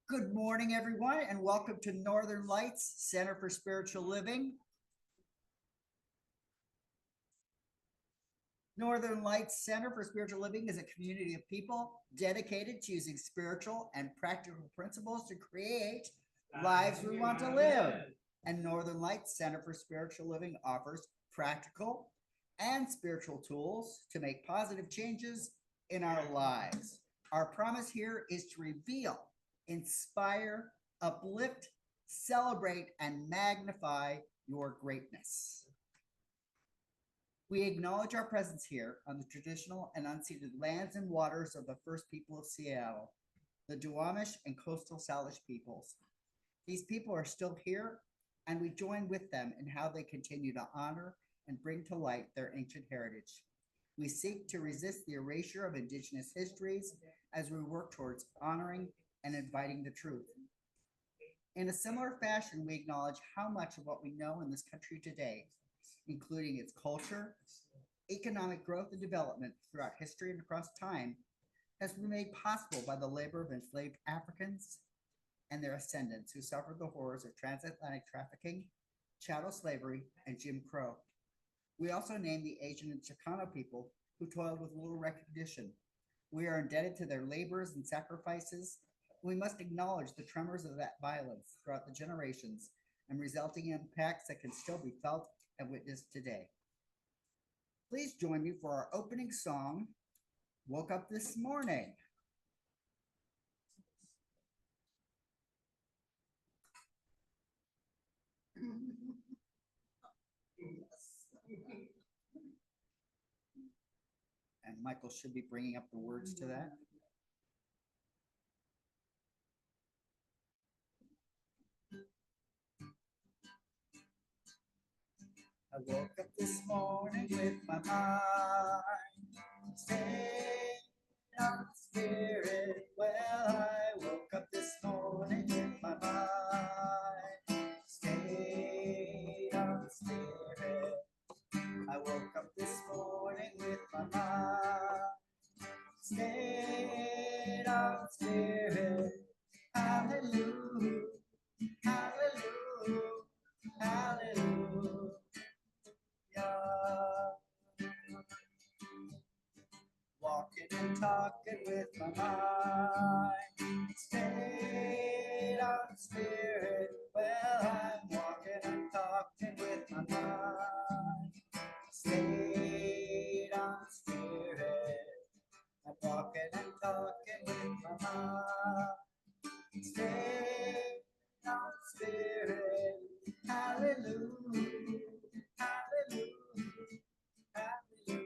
Good morning, everyone, and welcome to Northern Lights Center for Spiritual Living. Northern Lights Center for Spiritual Living is a community of people dedicated to using spiritual and practical principles to create lives we want to live. And Northern Lights Center for Spiritual Living offers practical and spiritual tools to make positive changes in our lives. Our promise here is to reveal, inspire, uplift, celebrate, and magnify your greatness. We acknowledge our presence here on the traditional and unceded lands and waters of the first people of Seattle, the Duwamish and coastal Salish peoples. These people are still here, and we join with them in how they continue to honor and bring to light their ancient heritage. We seek to resist the erasure of Indigenous histories as we work towards honoring and inviting the truth. In a similar fashion, we acknowledge how much of what we know in this country today, including its culture, economic growth and development throughout history and across time, has been made possible by the labor of enslaved Africans and their ascendants who suffered the horrors of transatlantic trafficking, chattel slavery, and Jim Crow. We also name the Asian and Chicano people who toiled with little recognition. We are indebted to their labors and sacrifices. We must acknowledge the tremors of that violence throughout the generations and resulting impacts that can still be felt and witnessed today. Please join me for our opening song, Woke Up This Morning. And Michael should be bringing up the words to that. I woke up this morning with my mind stayed on spirit. Well, I woke up this morning with my mind stayed on spirit. I woke up this morning with my mind stayed on spirit. Hallelujah, hallelujah, hallelujah. Walking and talking with my mind stayed on spirit. Well, I'm walking and talking with my mind stayed on spirit. I'm walking and talking with my mind stayed on spirit. Hallelujah, hallelujah, hallelujah.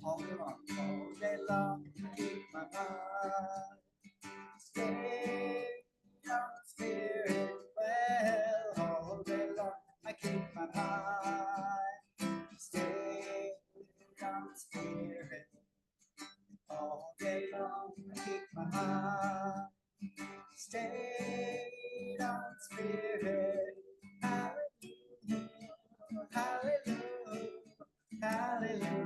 All day long, keep my mind stay on spirit. Well, all day long, I keep my mind stay on spirit. All day long, I keep my mind stay on spirit. Hallelujah, hallelujah, hallelujah.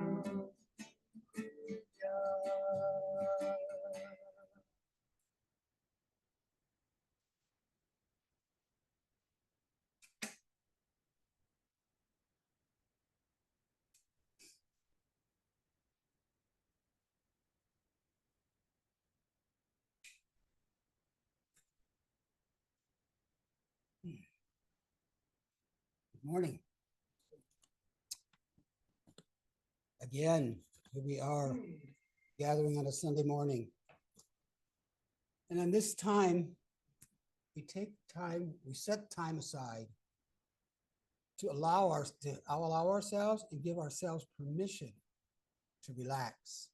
Good morning. Again, here we are gathering on a Sunday morning. And in this time, we set time aside to allow ourselves and give ourselves permission to relax,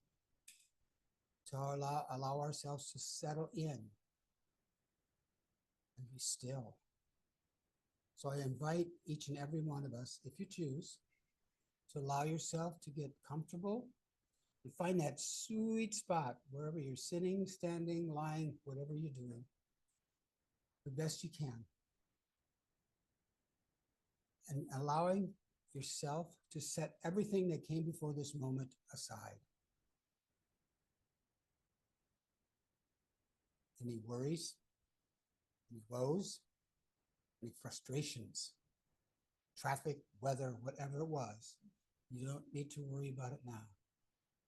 to allow ourselves to settle in and be still. So I invite each and every one of us, if you choose, to allow yourself to get comfortable and find that sweet spot wherever you're sitting, standing, lying, whatever you're doing, the best you can. And allowing yourself to set everything that came before this moment aside. any worries, any woes, any frustrations, traffic, weather, whatever it was. You don't need to worry about it now.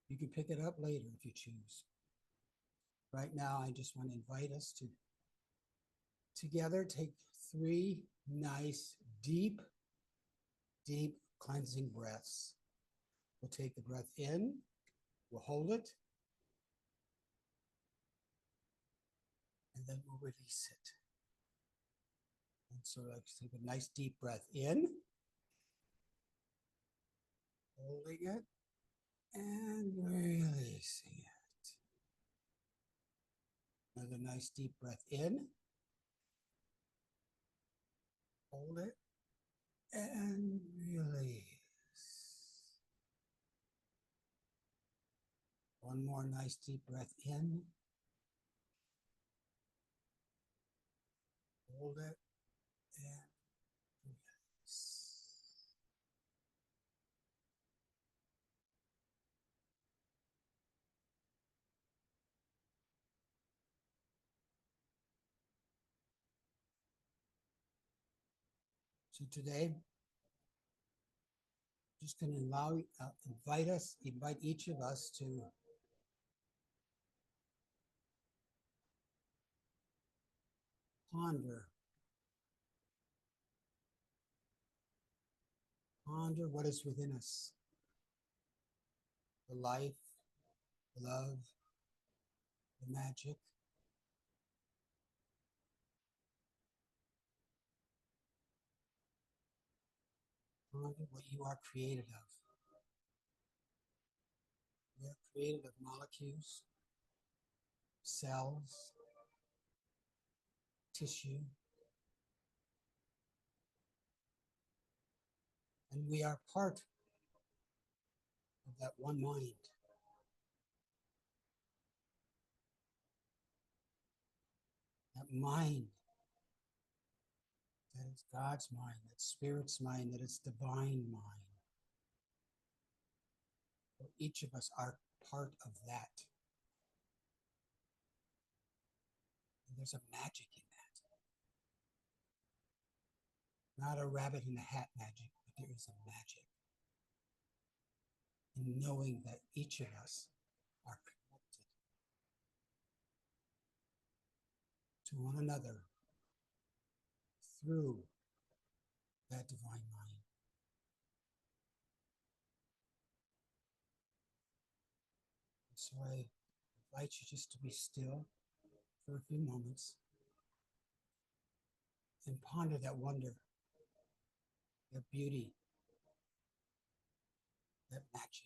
You can pick it up later if you choose. Right now, I just want to invite us to together take 3 nice, deep cleansing breaths. We'll take the breath in, we'll hold it, and then we'll release it. And so let's take a nice deep breath in, holding it, and releasing it. Another nice deep breath in, hold it, and release. One more nice deep breath in, hold it, and release. So today, just going to invite each of us to ponder what is within us, the life, the love, the magic. Ponder what you are created of. We are created of molecules, cells, tissue, and we are part of that one mind. That mind, that is God's mind, that Spirit's mind, that is divine mind. So each of us are part of that. And there's a magic in that. Not a rabbit in a hat magic, but there is a magic in knowing that each of us are connected to one another through that divine mind. So I invite you just to be still for a few moments and ponder that wonder, that beauty, that magic.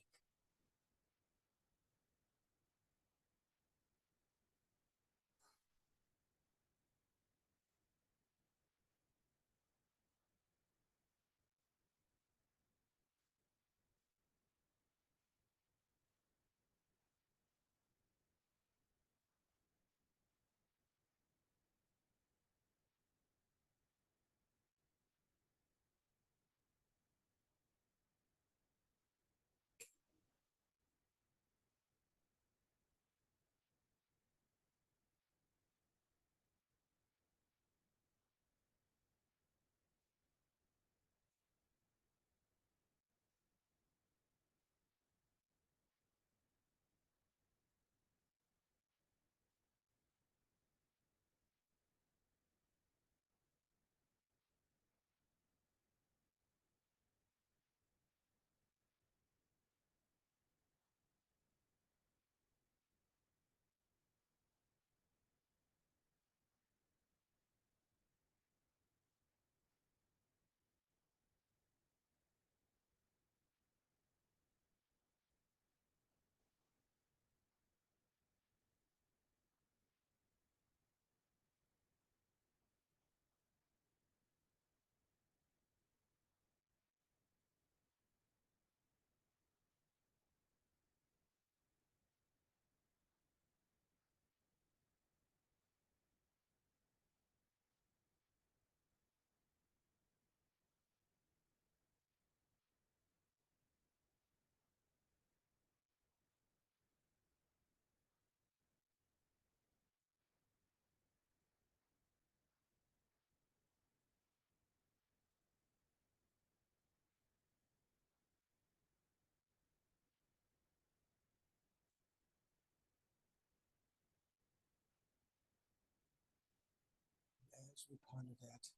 as we ponder that,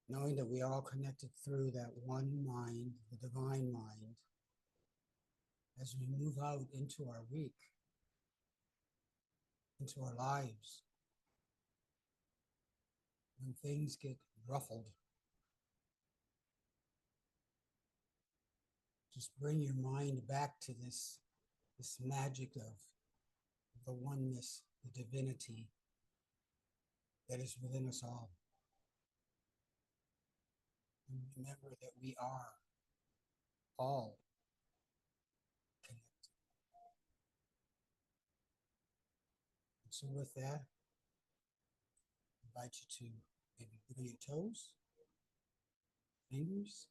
knowing that we are all connected through that one mind, the divine mind, as we move out into our week, into our lives, when things get ruffled, just bring your mind back to this magic of the oneness, the divinity that is within us all. And remember that we are all connected. And so with that, I invite you to maybe wiggle your toes, fingers,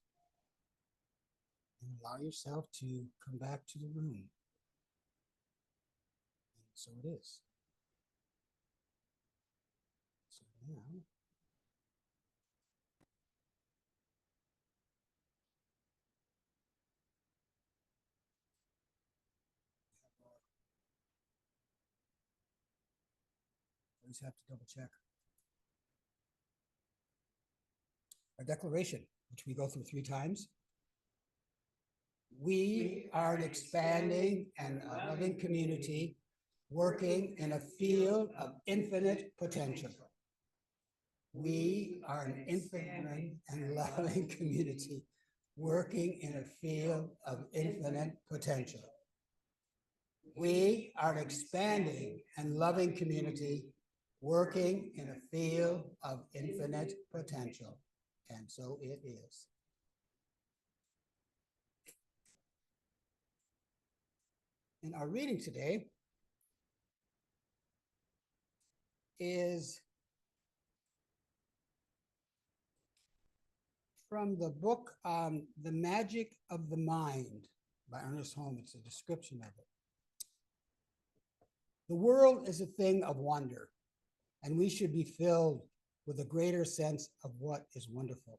and allow yourself to come back to the room. And so it is. So now, always have to double check. Our declaration, which we go through 3 times. We are an expanding and a loving community working in a field of infinite potential. We are an infinite and loving community working in a field of infinite potential. We are an expanding and loving community working in a field of infinite potential. And so it is. And our reading today is from the book, The Magic of the Mind by Ernest Holmes. It's a description of it. The world is a thing of wonder, and we should be filled with a greater sense of what is wonderful.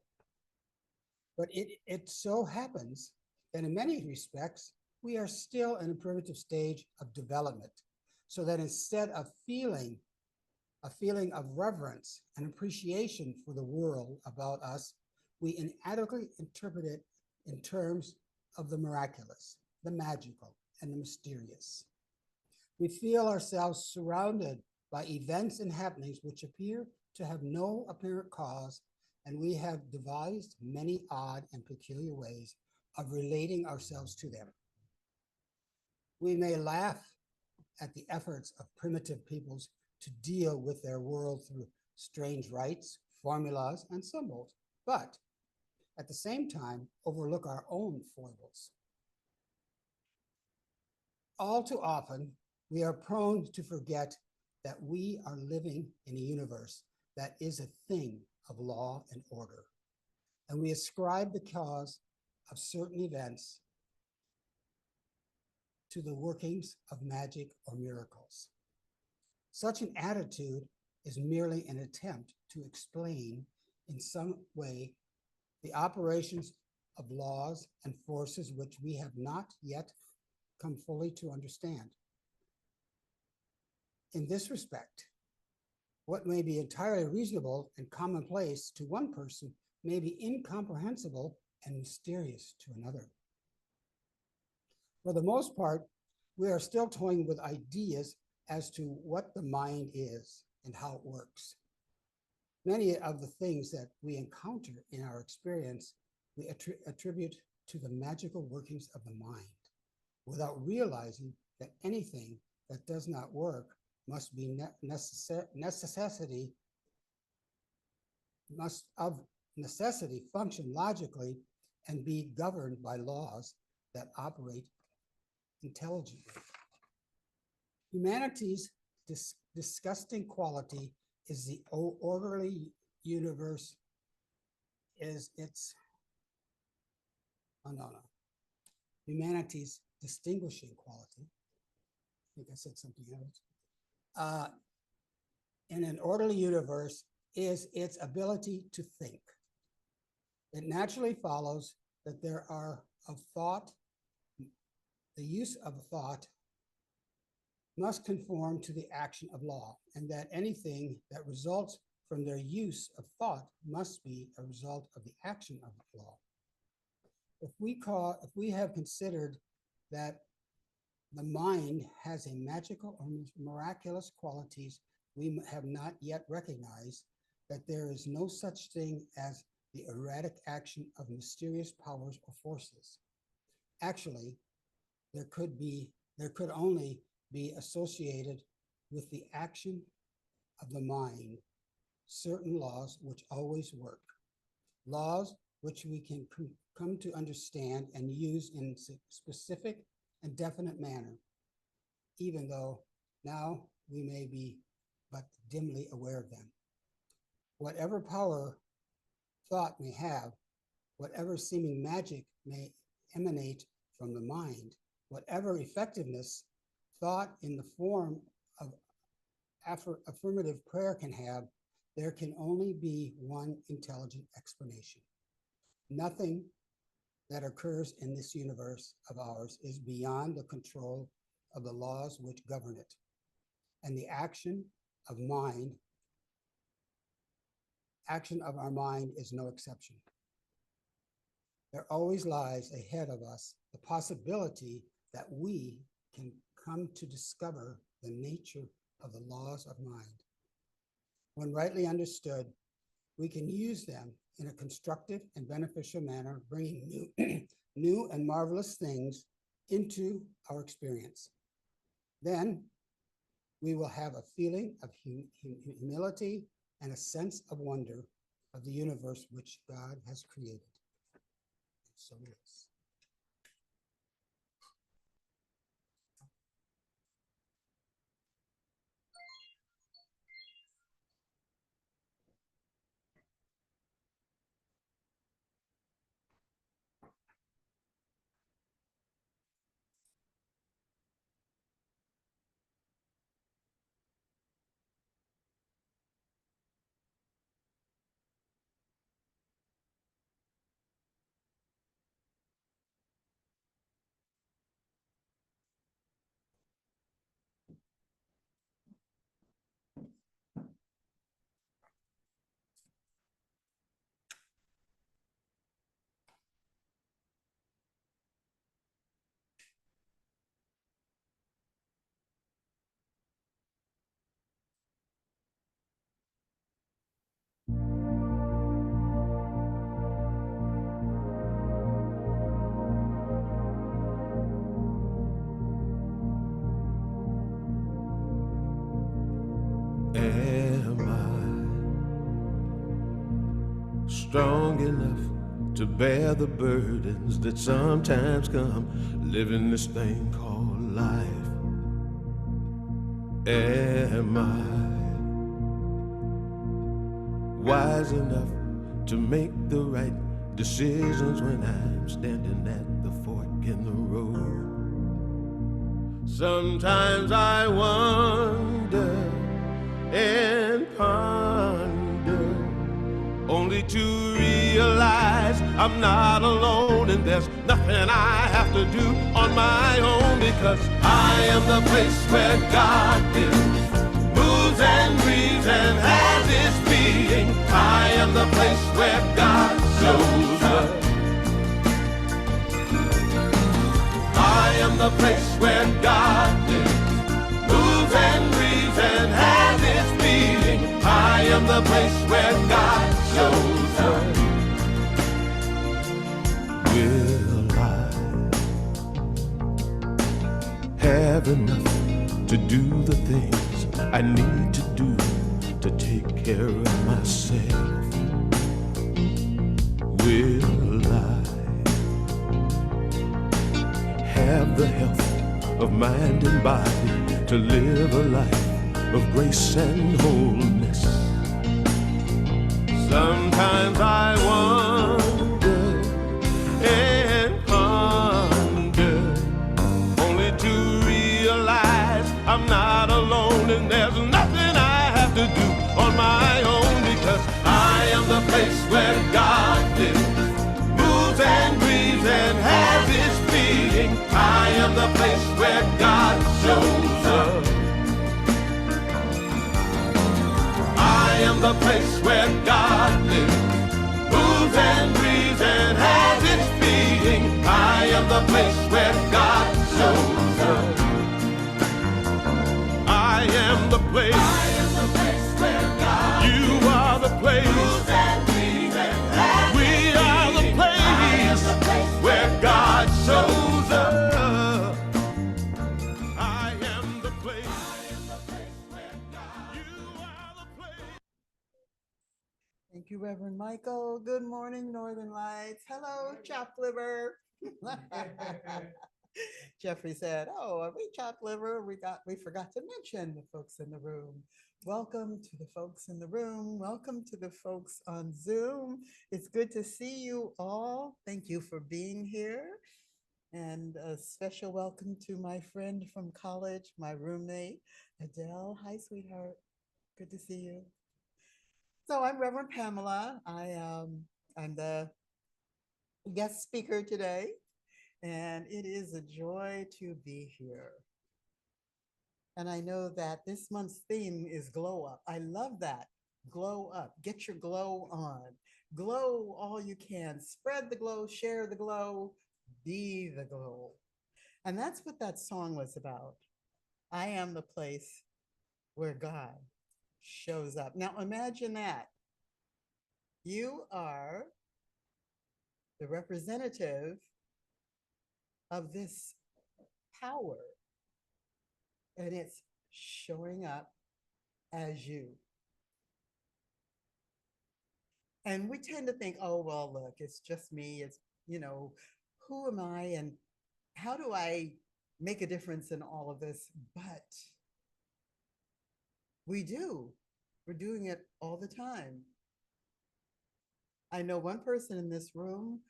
But it so happens that in many respects, we are still in a primitive stage of development, so that instead of feeling a feeling of reverence and appreciation for the world about us, we inadequately interpret it in terms of the miraculous, the magical, and the mysterious. We feel ourselves surrounded by events and happenings which appear to have no apparent cause, and we have devised many odd and peculiar ways of relating ourselves to them. We may laugh at the efforts of primitive peoples to deal with their world through strange rites, formulas, and symbols, but at the same time overlook our own foibles. All too often, we are prone to forget that we are living in a universe that is a thing of law and order, and we ascribe the cause of certain events to the workings of magic or miracles. Such an attitude is merely an attempt to explain in some way the operations of laws and forces which we have not yet come fully to understand. In this respect, what may be entirely reasonable and commonplace to one person may be incomprehensible and mysterious to another. For the most part, we are still toying with ideas as to what the mind is and how it works. Many of the things that we encounter in our experience, we attribute to the magical workings of the mind, without realizing that anything that does not work must of necessity function logically and be governed by laws that operate intelligently. Humanity's disgusting quality is the orderly universe humanity's distinguishing quality. I think I said something else. In an orderly universe is its ability to think. It naturally follows that there are of thought, the use of thought must conform to the action of law, and that anything that results from their use of thought must be a result of the action of the law. If we have considered that the mind has a magical or miraculous qualities, we have not yet recognized that there is no such thing as the erratic action of mysterious powers or forces. Actually, there could only be associated with the action of the mind certain laws which always work, laws which we can come to understand and use in specific and definite manner, even though now we may be but dimly aware of them. Whatever power thought may have, whatever seeming magic may emanate from the mind, whatever effectiveness thought in the form of affirmative prayer can have, there can only be one intelligent explanation. Nothing that occurs in this universe of ours is beyond the control of the laws which govern it. And the action of our mind is no exception. There always lies ahead of us the possibility that we can come to discover the nature of the laws of mind. When rightly understood, we can use them in a constructive and beneficial manner, bringing new and marvelous things into our experience. Then we will have a feeling of humility and a sense of wonder of the universe which God has created. So it is. Am I strong enough to bear the burdens that sometimes come living this thing called life? Am I wise enough to make the right decisions when I'm standing at the fork in the road? Sometimes I wonder and ponder, only to realize I'm not alone and there's nothing I have to do on my own, because I am the place where God lives, moves and breathes and has its being. I am the place where God shows up. I am the place where God lives, moves and breathes and has its being. I am the place where God shows up. Will I have enough to do the things I need to do to take care of myself? Will I have the health of mind and body to live a life of grace and wholeness? Sometimes I wonder and ponder, only to realize I'm not alone and there's nothing I have to do on my own, because I am the place where God lives, moves and breathes and has its being. I am the place where God shows up. place where God lives, moves and breathes and has its being. I am the place where God shows up. I am the place. I am the place where God You are the place. Moves and breathes and has We are the place where God shows up. I am the place. I am the place where God You are the place. Thank you, Reverend Michael. Good morning, Northern Lights. Hello, chop liver. Jeffrey said, "Oh, are we chopped liver? We forgot to mention the folks in the room. Welcome to the folks in the room. Welcome to the folks on Zoom. It's good to see you all. Thank you for being here. And a special welcome to my friend from college, my roommate, Adele. Hi, sweetheart. Good to see you. So I'm Reverend Pamela. I'm the guest speaker today, and it is a joy to be here. And I know that this month's theme is glow up. I love that. Glow up. Get your glow on. Glow all you can. Spread the glow, share the glow, be the glow. And that's what that song was about. I am the place where God shows up. Now imagine that. You are the representative of this power, and it's showing up as you. And we tend to think, oh, well, look, it's just me. It's, who am I and how do I make a difference in all of this? But we do. We're doing it all the time. I know one person in this room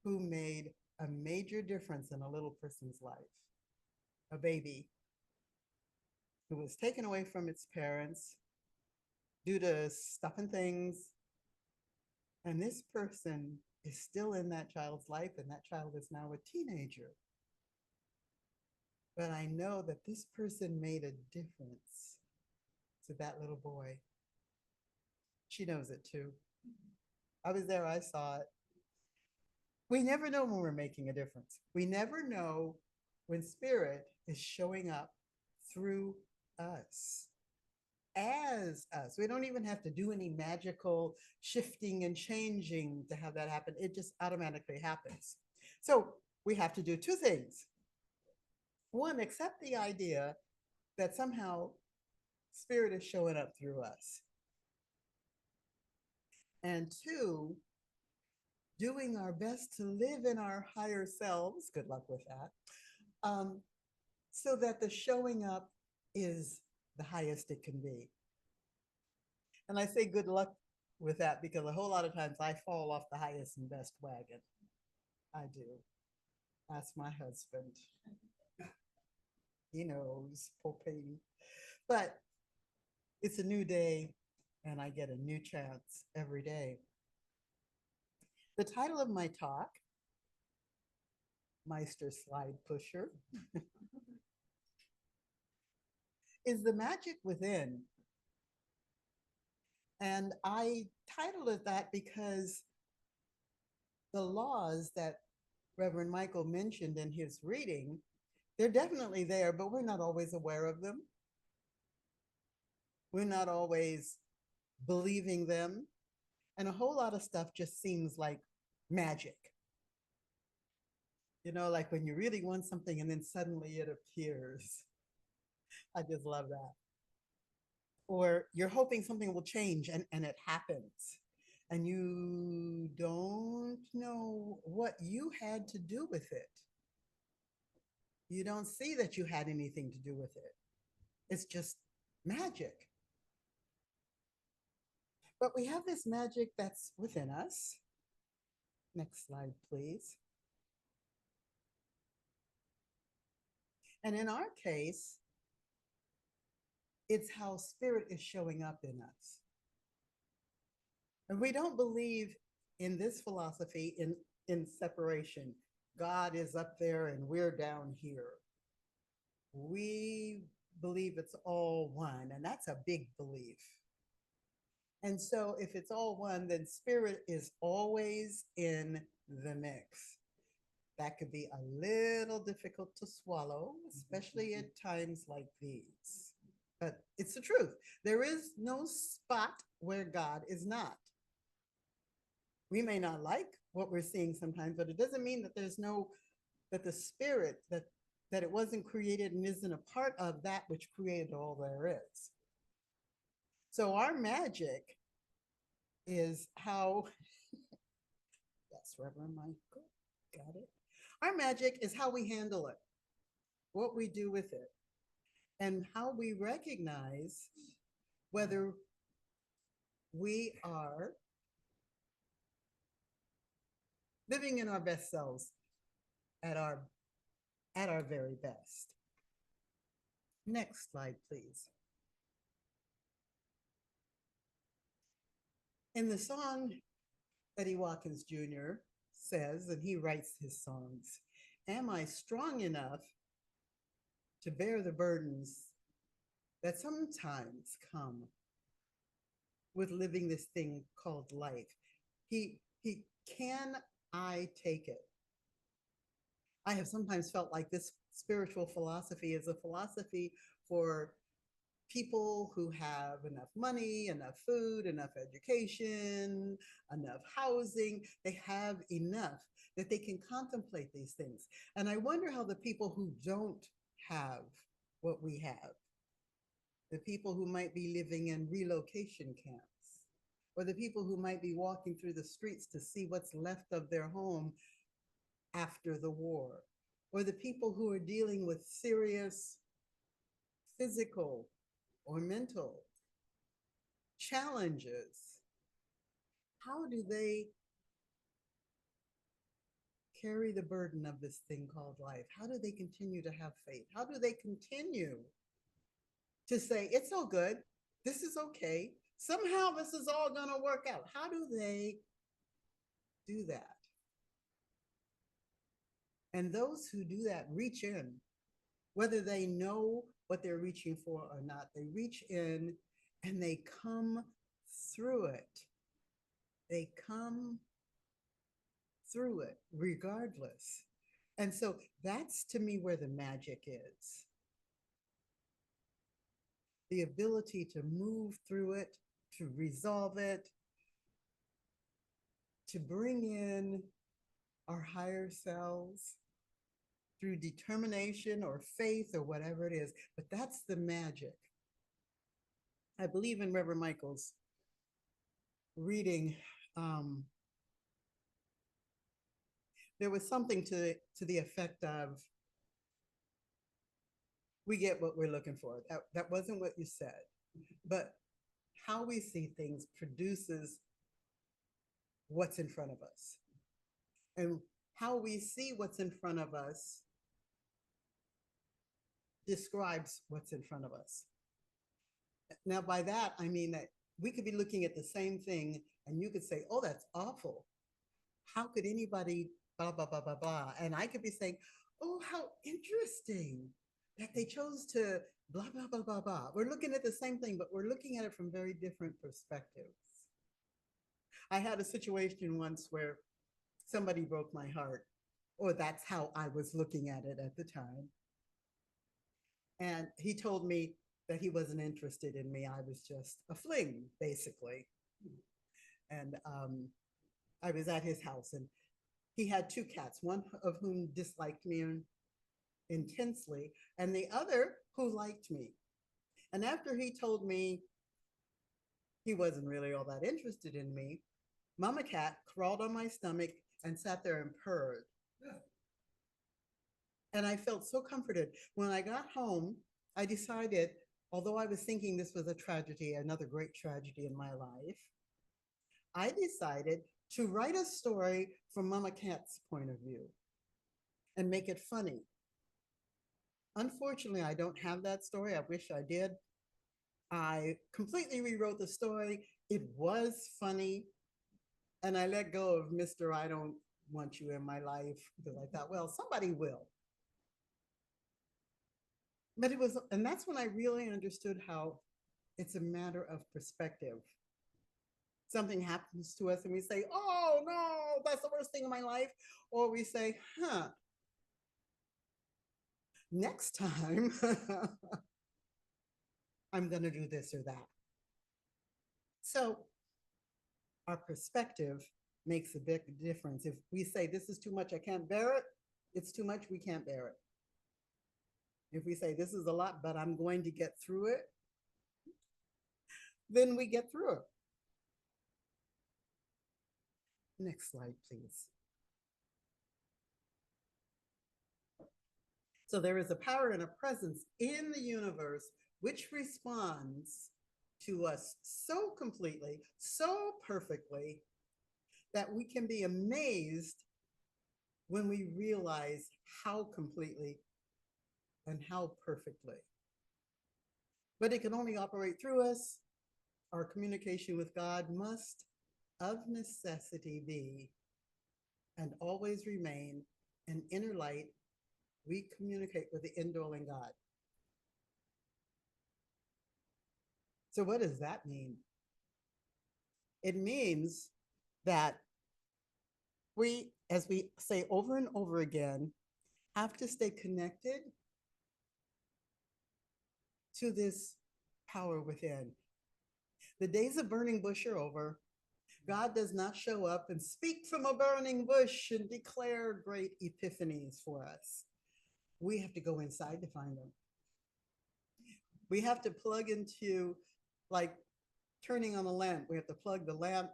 who made a major difference in a little person's life, a baby who was taken away from its parents due to stuff and things. And this person is still in that child's life, and that child is now a teenager. But I know that this person made a difference to that little boy. She knows it too. I was there, I saw it. We never know when we're making a difference. We never know when spirit is showing up through us, as us. We don't even have to do any magical shifting and changing to have that happen. It just automatically happens. So we have to do two things. One, accept the idea that somehow spirit is showing up through us. And two, doing our best to live in our higher selves, good luck with that, so that the showing up is the highest it can be. And I say good luck with that because a whole lot of times I fall off the highest and best wagon. I do. Ask my husband. He knows, poor Peyton. But it's a new day and I get a new chance every day. The title of my talk, Meister Slide Pusher, is The Magic Within. And I titled it that because the laws that Reverend Michael mentioned in his reading, they're definitely there, but we're not always aware of them. We're not always believing them. And a whole lot of stuff just seems like magic. Like when you really want something and then suddenly it appears. I just love that. Or you're hoping something will change and it happens. And you don't know what you had to do with it. You don't see that you had anything to do with it. It's just magic. But we have this magic that's within us. Next slide, please. And in our case, it's how spirit is showing up in us. And we don't believe in this philosophy in separation. God is up there and we're down here. We believe it's all one, and that's a big belief. And so if it's all one, then spirit is always in the mix. That could be a little difficult to swallow, especially at times like these. But it's the truth. There is no spot where God is not. We may not like what we're seeing sometimes, but it doesn't mean that there's no, that the spirit, that it wasn't created and isn't a part of that which created all there is. So our magic is how, yes, Reverend Michael, got it. Our magic is how we handle it, what we do with it, and how we recognize whether we are living in our best selves at our very best. Next slide, please. In the song, Eddie Watkins Jr. says, and he writes his songs, am I strong enough to bear the burdens that sometimes come with living this thing called life? Can I take it? I have sometimes felt like this spiritual philosophy is a philosophy for people who have enough money, enough food, enough education, enough housing. They have enough that they can contemplate these things. And I wonder how the people who don't have what we have, the people who might be living in relocation camps, or the people who might be walking through the streets to see what's left of their home after the war, or the people who are dealing with serious physical or mental challenges, how do they carry the burden of this thing called life? How do they continue to have faith? How do they continue to say, it's all good, this is okay, somehow this is all gonna work out? How do they do that? And those who do that reach in, whether they know what they're reaching for or not, they reach in and they come through it. They come through it regardless. And so that's to me where the magic is. The ability to move through it, to resolve it, to bring in our higher selves through determination or faith or whatever it is. But that's the magic. I believe in Reverend Michael's reading. There was something to the effect of, we get what we're looking for. That wasn't what you said, but how we see things produces what's in front of us. And how we see what's in front of us describes what's in front of us. Now, by that, I mean that we could be looking at the same thing and you could say, oh, that's awful. How could anybody blah, blah, blah, blah, blah. And I could be saying, oh, how interesting that they chose to blah, blah, blah, blah, blah. We're looking at the same thing, but we're looking at it from very different perspectives. I had a situation once where somebody broke my heart, or that's how I was looking at it at the time. And he told me that he wasn't interested in me. I was just a fling, basically. And I was at his house and he had two cats, one of whom disliked me intensely, and the other who liked me. And after he told me he wasn't really all that interested in me, Mama Cat crawled on my stomach and sat there and purred. And I felt so comforted. When I got home, I decided, although I was thinking this was a tragedy, another great tragedy in my life, I decided to write a story from Mama Cat's point of view and make it funny. Unfortunately, I don't have that story. I wish I did. I completely rewrote the story. It was funny. And I let go of Mr. I don't want you in my life, because I thought, well, somebody will. But it was, and that's when I really understood how it's a matter of perspective. Something happens to us and we say, oh no, that's the worst thing in my life. Or we say, next time I'm going to do this or that. So our perspective makes a big difference. If we say this is too much, I can't bear it, it's too much, we can't bear it. If we say this is a lot, but I'm going to get through it, then we get through it. Next slide, please. So there is a power and a presence in the universe which responds to us so completely, so perfectly, that we can be amazed when we realize how completely and how perfectly. But it can only operate through us. Our communication with God must, of necessity, be and always remain an inner light. We communicate with the indwelling God. So what does that mean? It means that we, as we say over and over again, have to stay connected to this power within. The days of burning bush are over. God does not show up and speak from a burning bush and declare great epiphanies for us. We have to go inside to find them. We have to plug into, like turning on a lamp. We have to plug the lamp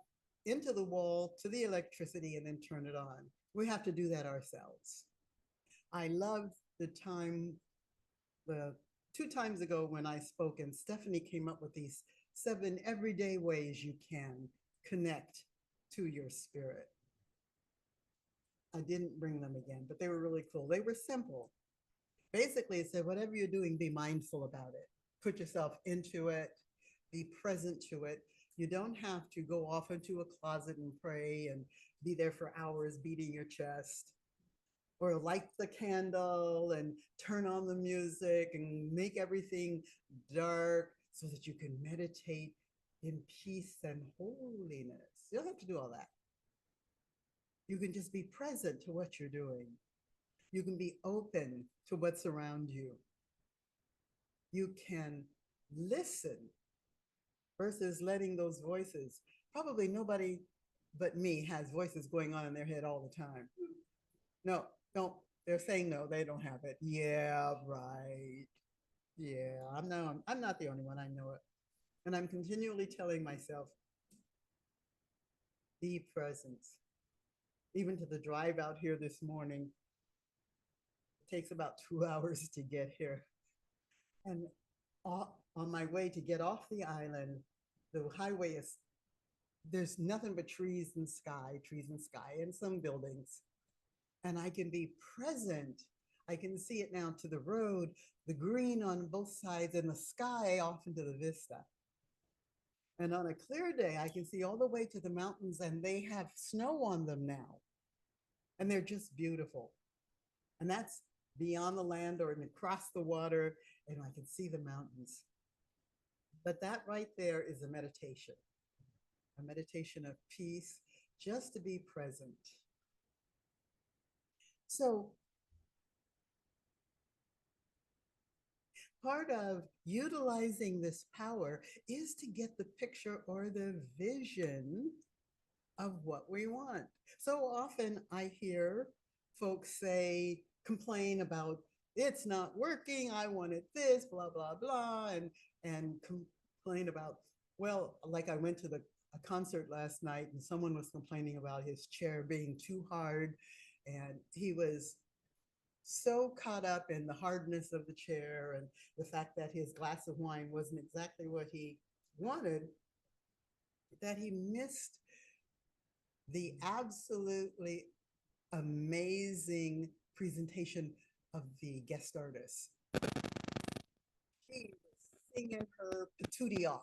into the wall to the electricity and then turn it on. We have to do that ourselves. I love the time, the 2 times ago when I spoke and Stephanie came up with these 7 everyday ways you can connect to your spirit. I didn't bring them again, but they were really cool. They were simple. Basically, it said, whatever you're doing, be mindful about it. Put yourself into it, be present to it. You don't have to go off into a closet and pray and be there for hours beating your chest, or light the candle and turn on the music and make everything dark so that you can meditate in peace and holiness. You don't have to do all that. You can just be present to what you're doing. You can be open to what's around you. You can listen versus letting those voices. Probably nobody but me has voices going on in their head all the time. No, don't. They're saying no, they don't have it. Yeah, right. Yeah, I'm not the only one, I know it. And I'm continually telling myself, be present. Even to the drive out here this morning, it takes about 2 hours to get here. And on my way to get off the island, the highway is, there's nothing but trees and sky, and some buildings. And I can be present. I can see it now to the road, the green on both sides, and the sky off into the vista. And on a clear day, I can see all the way to the mountains, and they have snow on them now. And they're just beautiful. And that's beyond the land or across the water, and I can see the mountains. But that right there is a meditation of peace, just to be present. So part of utilizing this power is to get the picture or the vision of what we want. So often I hear folks say, complain about, it's not working, I wanted this, blah, blah, blah, and complain about, well, like I went to a concert last night and someone was complaining about his chair being too hard, and he was so caught up in the hardness of the chair and the fact that his glass of wine wasn't exactly what he wanted, that he missed the absolutely amazing presentation of the guest artist. She was singing her patootie off.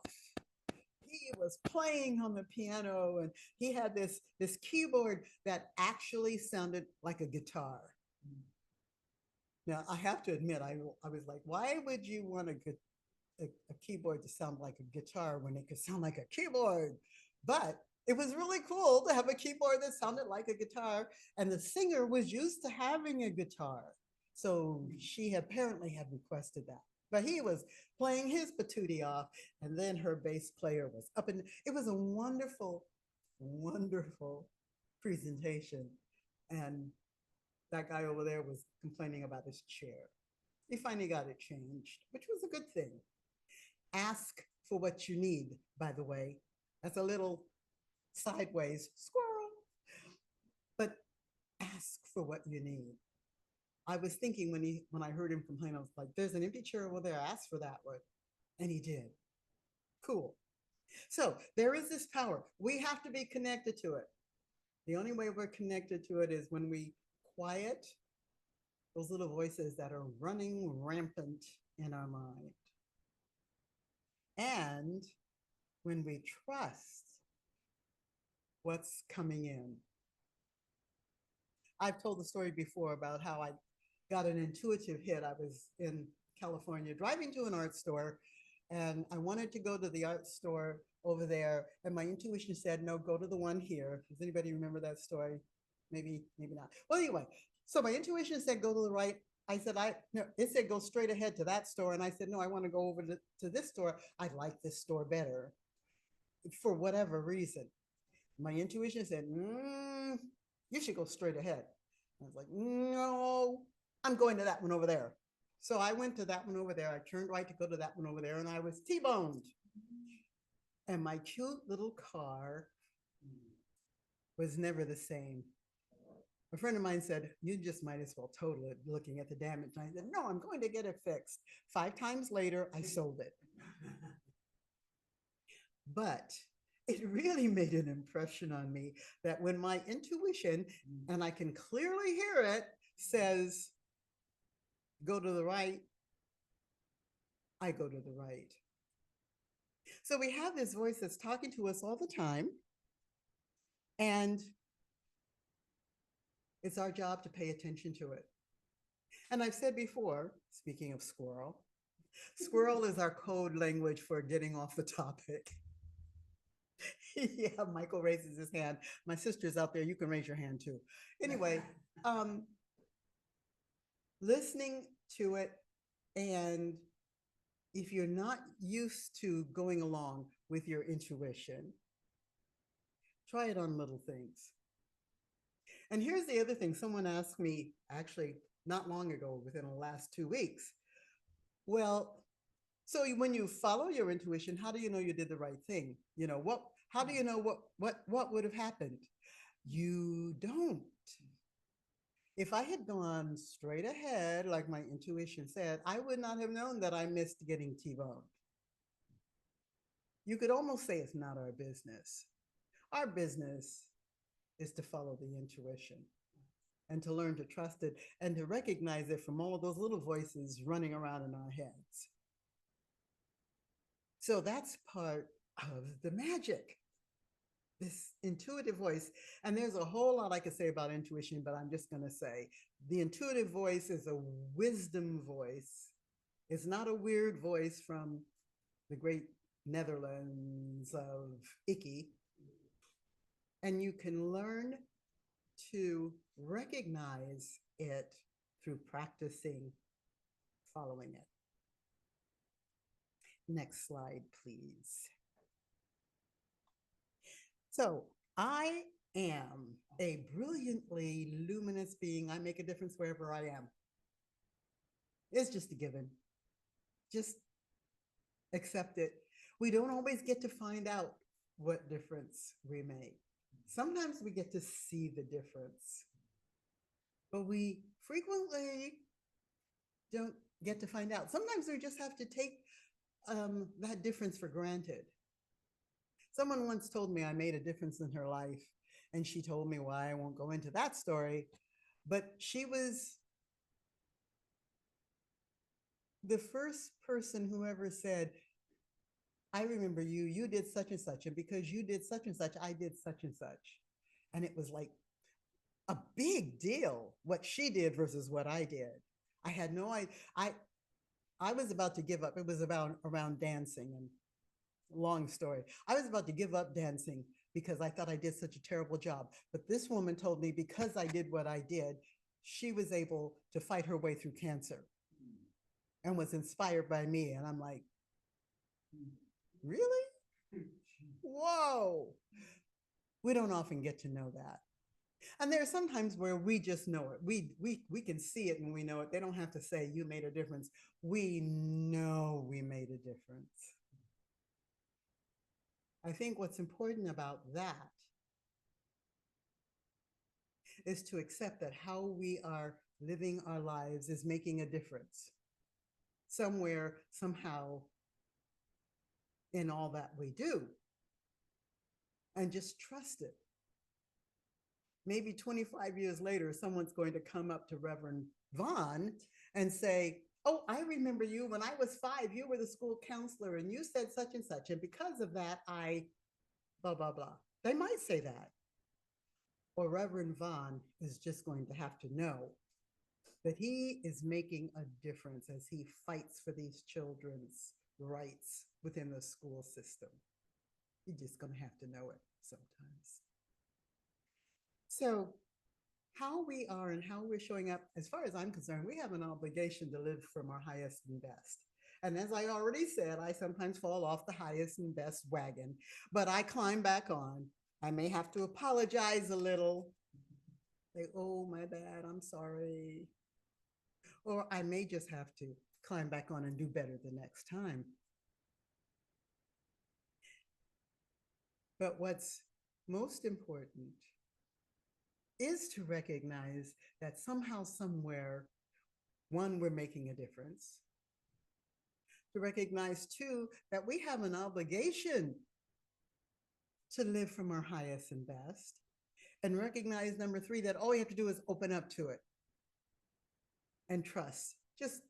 He was playing on the piano, and he had this keyboard that actually sounded like a guitar. Now, I have to admit, I was like, why would you want a keyboard to sound like a guitar when it could sound like a keyboard? But It was really cool to have a keyboard that sounded like a guitar, and the singer was used to having a guitar. So she apparently had requested that. But he was playing his patootie off, and then her bass player was up, and it was a wonderful, wonderful presentation. And that guy over there was complaining about his chair. He finally got it changed, which was a good thing. Ask for what you need, by the way. That's a little sideways squirrel, but ask for what you need. I was thinking when I heard him complain, I was like, there's an empty chair over there, ask for that one. And he did. Cool. So there is this power. We have to be connected to it. The only way we're connected to it is when we quiet those little voices that are running rampant in our mind. And when we trust what's coming in. I've told the story before about how I got an intuitive hit. I was in California driving to an art store, and I wanted to go to the art store over there, and my intuition said, no, go to the one here. Does anybody remember that story? Maybe not. Well, anyway, so my intuition said, go to the right. I said, no, it said, go straight ahead to that store. And I said, no, I want to go over to this store. I like this store better for whatever reason. My intuition said, you should go straight ahead. I was like, no, I'm going to that one over there. So I went to that one over there. I turned right to go to that one over there, and I was T-boned. And my cute little car was never the same. A friend of mine said, you just might as well total it looking at the damage. And I said, no, I'm going to get it fixed. 5 times later, I sold it. But it really made an impression on me that when my intuition, and I can clearly hear it, says, go to the right, I go to the right. So we have this voice that's talking to us all the time, and it's our job to pay attention to it. And I've said before, speaking of squirrel, squirrel is our code language for getting off the topic. Yeah, Michael raises his hand. My sister's out there. You can raise your hand too. Anyway, listening to it, and if you're not used to going along with your intuition, try it on little things. And here's the other thing. Someone asked me, actually not long ago, within the last 2 weeks, well, so when you follow your intuition, how do you know you did the right thing? You know, how do you know what would have happened? You don't. If I had gone straight ahead, like my intuition said, I would not have known that I missed getting T-boned. You could almost say it's not our business. Our business is to follow the intuition and to learn to trust it and to recognize it from all of those little voices running around in our heads. So that's part of the magic, this intuitive voice. And there's a whole lot I could say about intuition, but I'm just going to say the intuitive voice is a wisdom voice. It's not a weird voice from the great Netherlands of Icky. And you can learn to recognize it through practicing following it. Next slide, please. So I am a brilliantly luminous being. I make a difference wherever I am. It's just a given. Just accept it. We don't always get to find out what difference we make. Sometimes we get to see the difference, but we frequently don't get to find out. Sometimes we just have to take that difference for granted. Someone once told me I made a difference in her life, and she told me why. I won't go into that story, but she was the first person who ever said, I remember you, you did such and such, and because you did such and such, I did such and such. And it was like a big deal what she did versus what I did. I had no idea. I was about to give up. It was around dancing, and long story. I was about to give up dancing because I thought I did such a terrible job. But this woman told me because I did what I did, she was able to fight her way through cancer and was inspired by me. And I'm like, really? Whoa. We don't often get to know that. And there are some times where we just know it. We can see it and we know it. They don't have to say you made a difference. We know we made a difference. I think what's important about that is to accept that how we are living our lives is making a difference somewhere, somehow, in all that we do. And just trust it. Maybe 25 years later, someone's going to come up to Reverend Vaughn and say, oh, I remember you when I was 5, you were the school counselor and you said such and such. And because of that, I blah, blah, blah. They might say that. Or Reverend Vaughn is just going to have to know that he is making a difference as he fights for these children's rights within the school system. You're just going to have to know it sometimes. So how we are and how we're showing up, as far as I'm concerned, we have an obligation to live from our highest and best. And as I already said, I sometimes fall off the highest and best wagon, but I climb back on. I may have to apologize a little. Say, oh, my bad, I'm sorry. Or I may just have to climb back on and do better the next time. But what's most important is to recognize that somehow, somewhere, one, we're making a difference. To recognize, two, that we have an obligation to live from our highest and best. And recognize, number three, that all you have to do is open up to it and trust. Just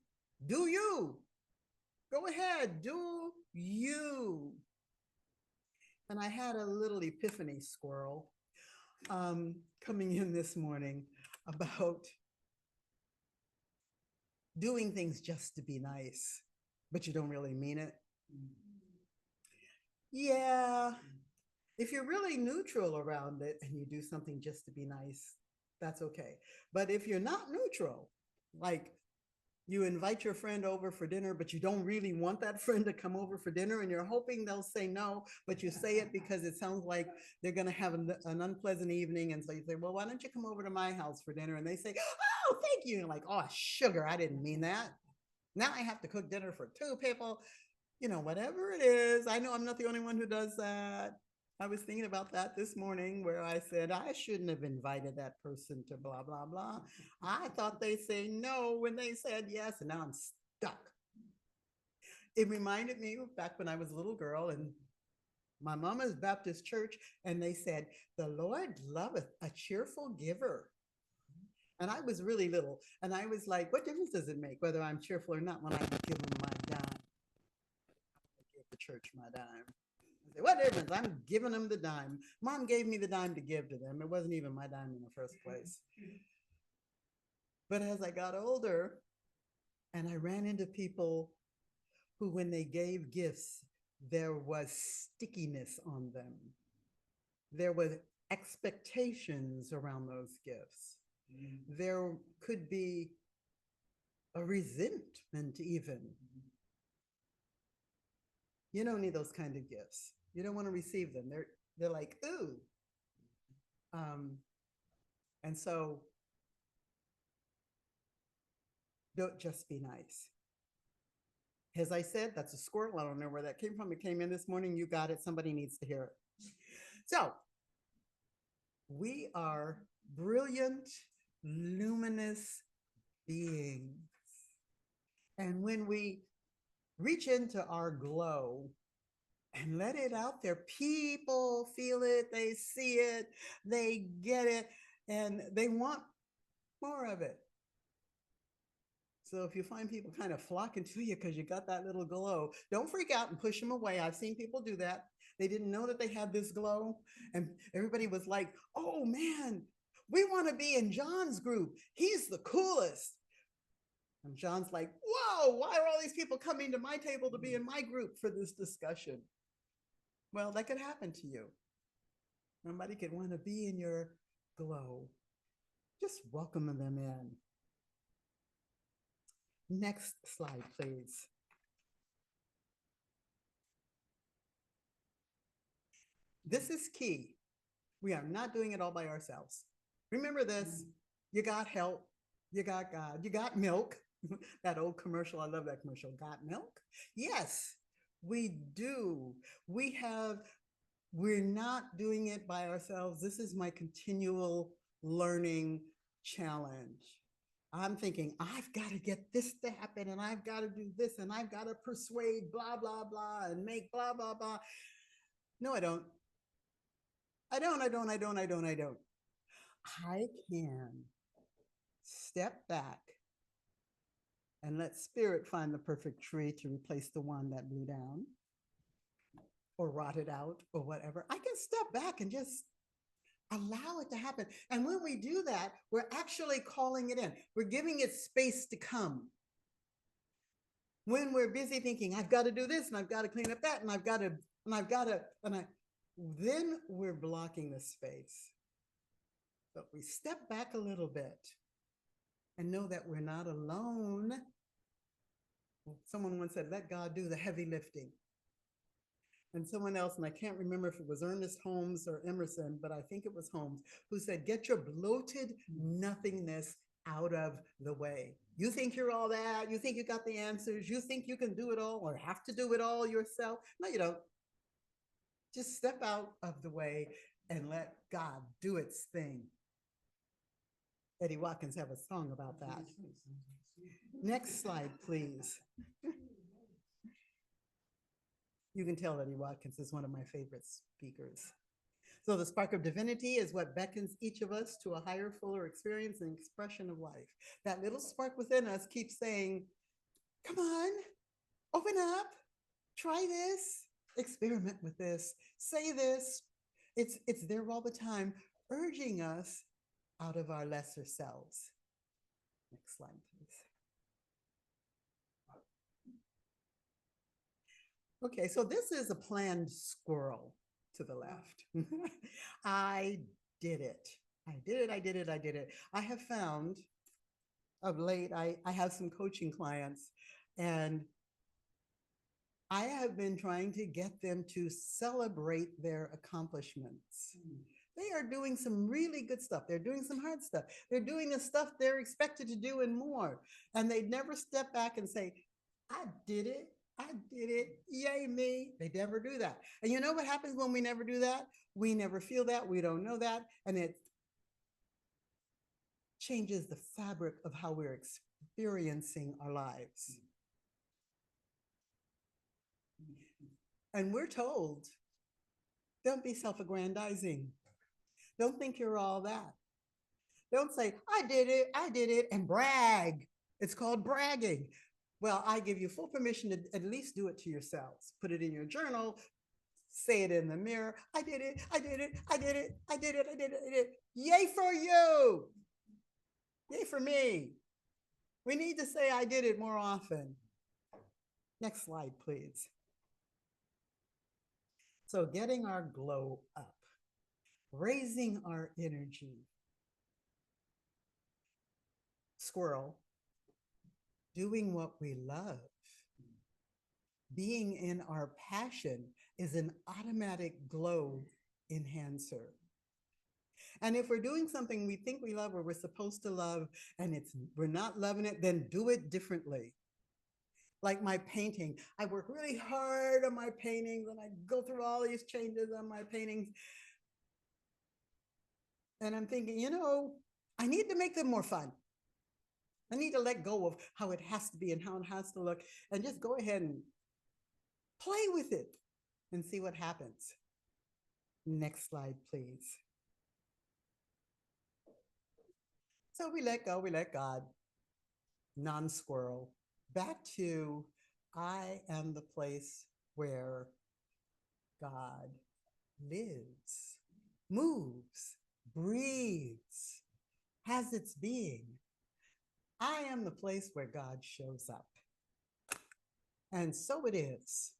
do you. Go ahead, do you. And I had a little epiphany squirrel coming in this morning about doing things just to be nice, but you don't really mean it. Yeah, if you're really neutral around it and you do something just to be nice, that's okay. But if you're not neutral, like you invite your friend over for dinner, but you don't really want that friend to come over for dinner and you're hoping they'll say no, but you say it because it sounds like they're going to have an unpleasant evening. And so you say, well, why don't you come over to my house for dinner? And they say, oh, thank you. And like, oh, sugar, I didn't mean that. Now I have to cook dinner for 2 people. You know, whatever it is. I know I'm not the only one who does that. I was thinking about that this morning where I said, I shouldn't have invited that person to blah, blah, blah. I thought they'd say no when they said yes, and now I'm stuck. It reminded me of back when I was a little girl and my mama's Baptist church, and they said, the Lord loveth a cheerful giver. And I was really little, and I was like, what difference does it make whether I'm cheerful or not when I give them my dime? I give the church my dime. What difference? I'm giving them the dime. Mom gave me the dime to give to them. It wasn't even my dime in the first place. But as I got older and I ran into people who, when they gave gifts, there was stickiness on them. There were expectations around those gifts. There could be a resentment even. You don't need those kind of gifts. You don't want to receive them. They're like, ooh. And so don't just be nice. As I said, that's a squirrel. I don't know where that came from. It came in this morning. You got it. Somebody needs to hear it. So we are brilliant, luminous beings. And when we reach into our glow and let it out there, people feel it, they see it, they get it, and they want more of it. So if you find people kind of flocking to you because you got that little glow, don't freak out and push them away. I've seen people do that. They didn't know that they had this glow, and everybody was like, oh man, we want to be in John's group. He's the coolest. And John's like, whoa, why are all these people coming to my table to be in my group for this discussion? Well, that could happen to you. Somebody could want to be in your glow. Just welcome them in. Next slide, please. This is key. We are not doing it all by ourselves. Remember this, you got help, you got God, you got milk. That old commercial, I love that commercial, got milk? Yes, we do. We're not doing it by ourselves. This is my continual learning challenge. I'm thinking, I've got to get this to happen, and I've got to do this, and I've got to persuade blah, blah, blah, and make blah, blah, blah. No, I don't. I can step back and let spirit find the perfect tree to replace the one that blew down or rotted out or whatever. I can step back and just allow it to happen. And when we do that, we're actually calling it in. We're giving it space to come. When we're busy thinking, I've got to do this and I've got to clean up that and then we're blocking the space. But we step back a little bit and know that we're not alone. Someone once said, let God do the heavy lifting. And someone else, and I can't remember if it was Ernest Holmes or Emerson, but I think it was Holmes, who said, get your bloated nothingness out of the way. You think you're all that, you think you got the answers, you think you can do it all or have to do it all yourself. No, you don't. Just step out of the way and let God do its thing. Eddie Watkins have a song about that. Next slide, please. You can tell Eddie Watkins is one of my favorite speakers. So the spark of divinity is what beckons each of us to a higher, fuller experience and expression of life. That little spark within us keeps saying, come on, open up, try this, experiment with this, say this. It's there all the time, urging us out of our lesser selves. Next slide, please. Okay, so this is a planned squirrel to the left. I did it. I have found of late, I have some coaching clients, and I have been trying to get them to celebrate their accomplishments. They are doing some really good stuff. They're doing some hard stuff. They're doing the stuff they're expected to do and more. And they never step back and say, I did it. Yay me. They never do that. And you know what happens when we never do that? We never feel that. We don't know that. And it changes the fabric of how we're experiencing our lives. And we're told, don't be self-aggrandizing. Don't think you're all that. Don't say, I did it, and brag. It's called bragging. Well, I give you full permission to at least do it to yourselves. Put it in your journal, say it in the mirror. I did it. Yay for you. Yay for me. We need to say I did it more often. Next slide, please. So getting our glow up, raising our energy. Squirrel, doing what we love, being in our passion is an automatic glow enhancer. And if we're doing something we think we love or we're supposed to love and we're not loving it, then do it differently. Like my painting, I work really hard on my paintings and I go through all these changes on my paintings. And I'm thinking, you know, I need to make them more fun. I need to let go of how it has to be and how it has to look and just go ahead and play with it and see what happens. Next slide, please. So we let go, we let God, non-squirrel, back to I am the place where God lives, moves, breathes, has its being. I am the place where God shows up. And so it is.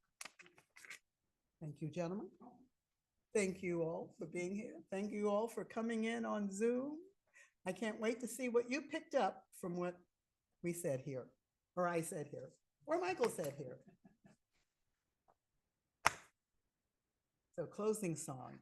Thank you, gentlemen. Thank you all for being here. Thank you all for coming in on Zoom. I can't wait to see what you picked up from what we said here, or I said here, or Michael said here. So closing song.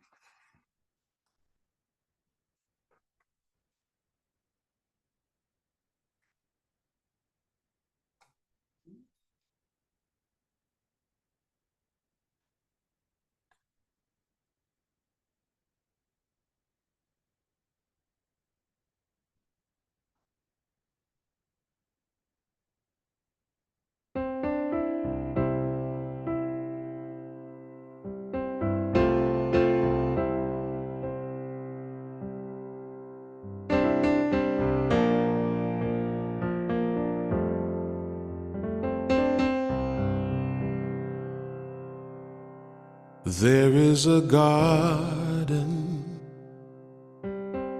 There is a garden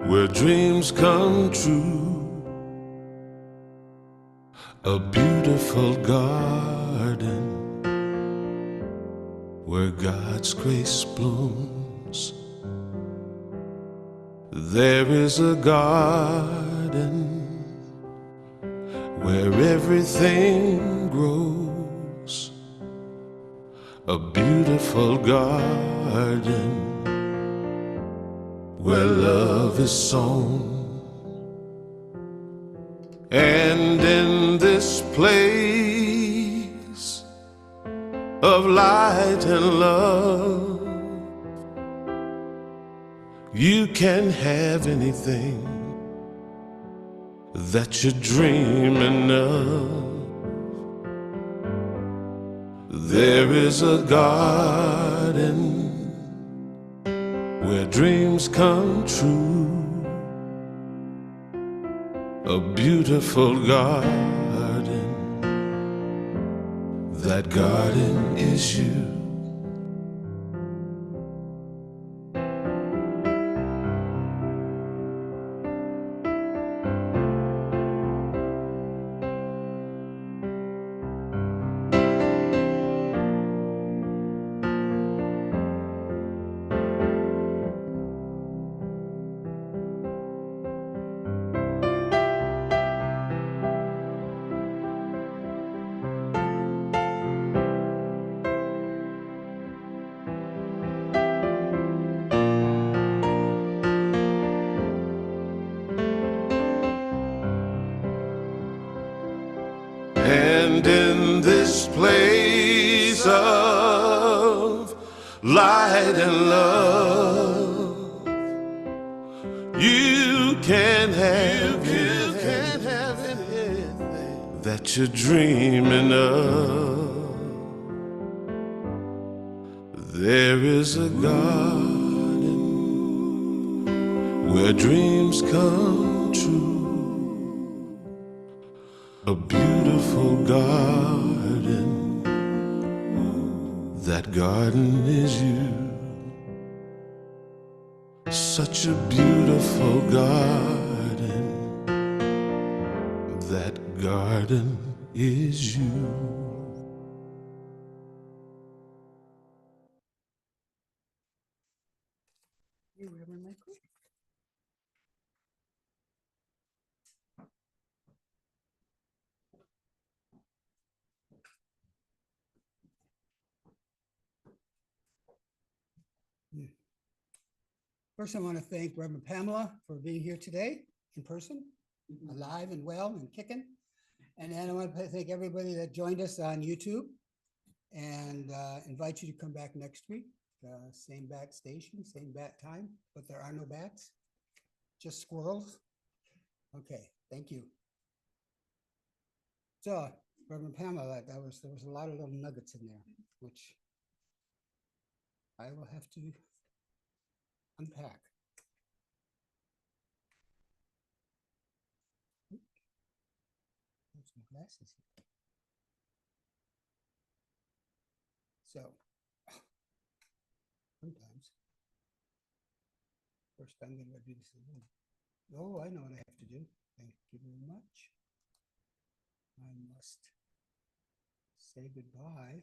where dreams come true, a beautiful garden where God's grace blooms. There is a garden where everything grows, a beautiful garden where love is sown. And in this place of light and love, you can have anything that you're dreaming of. There is a garden where dreams come true, a beautiful garden. That garden is you. And in this place of light and love, you can have anything that you're dreaming of. There is a garden where dreams come true, a beautiful garden. That garden is you. Such a beautiful garden. That garden is you. You Reverend Michael? First, I want to thank Reverend Pamela for being here today in person, alive and well and kicking. And then I want to thank everybody that joined us on YouTube and invite you to come back next week. Same bat station, same bat time, but there are no bats, just squirrels. Okay, thank you. So, Reverend Pamela, there was a lot of little nuggets in there, which I will have to unpack. There's some glasses here. So, sometimes, first I'm going to do this again. Oh, I know what I have to do. Thank you very much. I must say goodbye